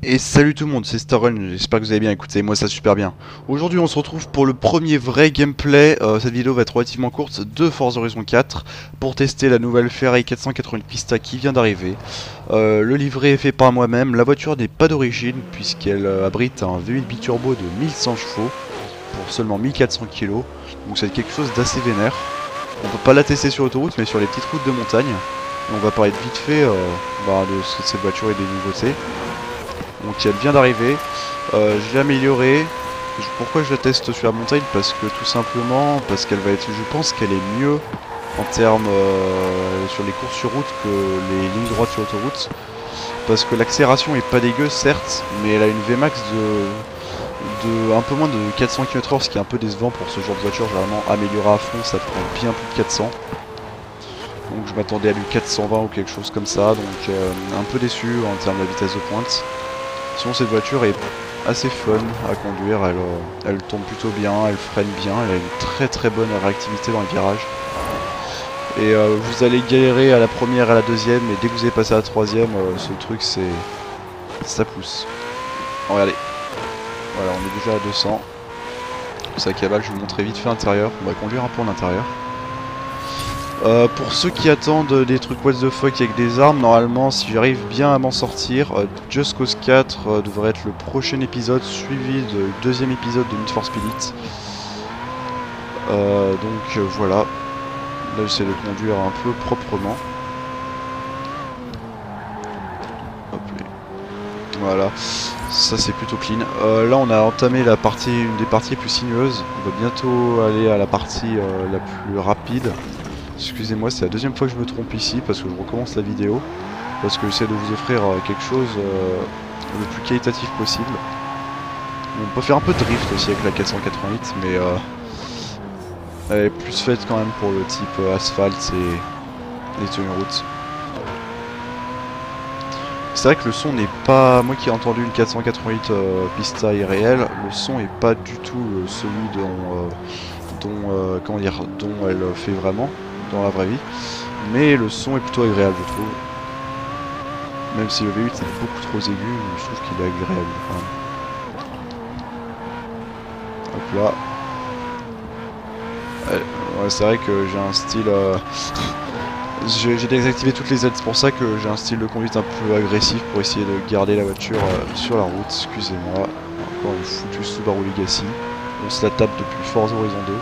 Et salut tout le monde, c'est Starrun, j'espère que vous allez bien, écoutez, moi ça super bien. Aujourd'hui on se retrouve pour le premier vrai gameplay, cette vidéo va être relativement courte, de Forza Horizon 4, pour tester la nouvelle Ferrari 488 Pista qui vient d'arriver. Le livret est fait par moi-même, la voiture n'est pas d'origine, puisqu'elle abrite un V8 biturbo de 1100 chevaux, pour seulement 1400 kg, donc c'est quelque chose d'assez vénère. On peut pas la tester sur l'autoroute, mais sur les petites routes de montagne. Et on va parler vite fait de cette voiture et des nouveautés. Donc elle vient d'arriver, je l'ai améliorée. Pourquoi je la teste sur la montagne? Parce que tout simplement, parce qu'elle va être, je pense qu'elle est mieux en termes sur les courses sur route que les lignes droites sur autoroute. Parce que l'accélération est pas dégueu certes, mais elle a une Vmax de un peu moins de 400 km/h, ce qui est un peu décevant pour ce genre de voiture. Généralement améliorée à fond ça prend bien plus de 400. Donc je m'attendais à du 420 ou quelque chose comme ça, donc un peu déçu en termes de vitesse de pointe. Sinon cette voiture est assez fun à conduire, elle tourne plutôt bien, elle freine bien, elle a une très bonne réactivité dans les virages. Et vous allez galérer à la première et à la deuxième, mais dès que vous avez passé à la troisième, ce truc ça pousse. Regardez, voilà on est déjà à 200. Ça cavale, je vais vous montrer vite fait l'intérieur, on va conduire un peu en intérieur. Pour ceux qui attendent des trucs what the fuck avec des armes, normalement si j'arrive bien à m'en sortir, Just Cause 4 devrait être le prochain épisode suivi du deuxième épisode de Need for Speed. Voilà, là j'essaie de conduire un peu proprement. Hop là. Voilà, ça c'est plutôt clean. Là on a entamé une des parties les plus sinueuses, on va bientôt aller à la partie la plus rapide. Excusez-moi, c'est la deuxième fois que je me trompe ici parce que je recommence la vidéo. Parce que j'essaie de vous offrir quelque chose le plus qualitatif possible. On peut faire un peu de drift aussi avec la 488, mais elle est plus faite quand même pour le type asphalte et les tenues route. C'est vrai que le son n'est pas... Moi qui ai entendu une 488 Pista irréelle, le son est pas du tout celui comment dire, dont elle fait vraiment dans la vraie vie, mais le son est plutôt agréable je trouve, même si le V8 est beaucoup trop aigu, je trouve qu'il est agréable quand même. Hop là, ouais, c'est vrai que j'ai un style j'ai désactivé toutes les aides, c'est pour ça que j'ai un style de conduite un peu agressif pour essayer de garder la voiture sur la route. Excusez-moi, encore une foutue Subaru Legacy, on se la tape depuis Forza Horizon 2.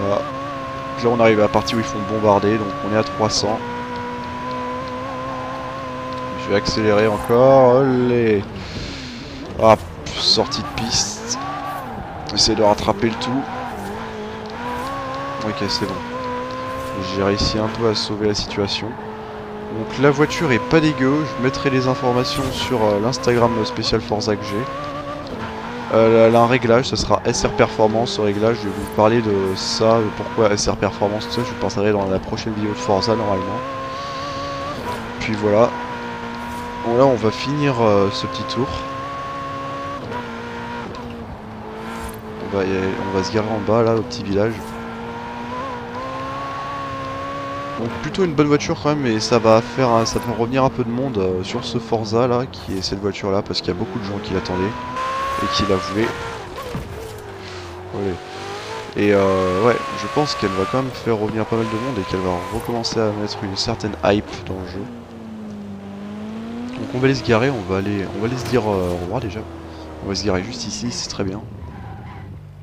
Là on arrive à la partie où ils font bombarder, donc on est à 300. Je vais accélérer encore. Allez. Ah, sortie de piste. Essayer de rattraper le tout. Ok, c'est bon. J'ai réussi un peu à sauver la situation. Donc la voiture est pas dégueu. Je mettrai les informations sur l'Instagram spécial Forza que j'ai. Elle a un réglage, ça sera SR Performance. Ce réglage, je vais vous parler de ça, de pourquoi SR Performance, tout ça, je vous parlerai dans la prochaine vidéo de Forza normalement. Puis voilà. Bon, là on va finir ce petit tour. On va se garer en bas là au petit village. Donc plutôt une bonne voiture quand même, et ça va faire revenir un peu de monde sur ce Forza là, qui est cette voiture là, parce qu'il y a beaucoup de gens qui l'attendaient et qui la voulaient. Ouais. Et ouais, je pense qu'elle va quand même faire revenir pas mal de monde et qu'elle va recommencer à mettre une certaine hype dans le jeu. Donc on va aller se garer, on va aller se dire au revoir déjà. On va se garer juste ici, c'est très bien.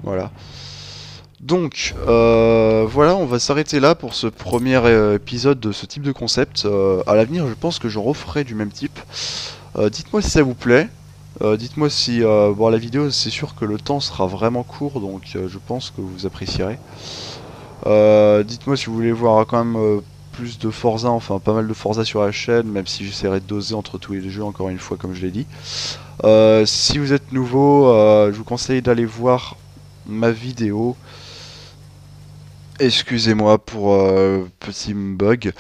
Voilà. Donc voilà, on va s'arrêter là pour ce premier épisode de ce type de concept. À l'avenir, je pense que je referai du même type. Dites-moi si ça vous plaît. Dites-moi si... bon, la vidéo, c'est sûr que le temps sera vraiment court, donc je pense que vous apprécierez. Dites-moi si vous voulez voir quand même plus de Forza, enfin pas mal de Forza sur la chaîne, même si j'essaierai de doser entre tous les jeux, encore une fois, comme je l'ai dit. Si vous êtes nouveau, je vous conseille d'aller voir ma vidéo. Excusez-moi pour petit bug.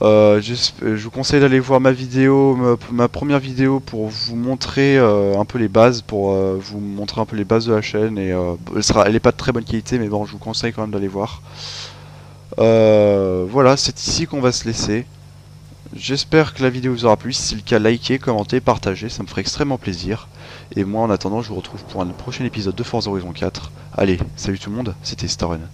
Je vous conseille d'aller voir ma vidéo, ma première vidéo pour vous montrer un peu les bases, pour vous montrer un peu les bases de la chaîne. Et elle est pas de très bonne qualité, mais bon, je vous conseille quand même d'aller voir. Voilà, c'est ici qu'on va se laisser. J'espère que la vidéo vous aura plu. Si c'est le cas, likez, commentez, partagez, ça me ferait extrêmement plaisir. Et moi en attendant, je vous retrouve pour un prochain épisode de Forza Horizon 4. Allez, salut tout le monde, c'était Starren.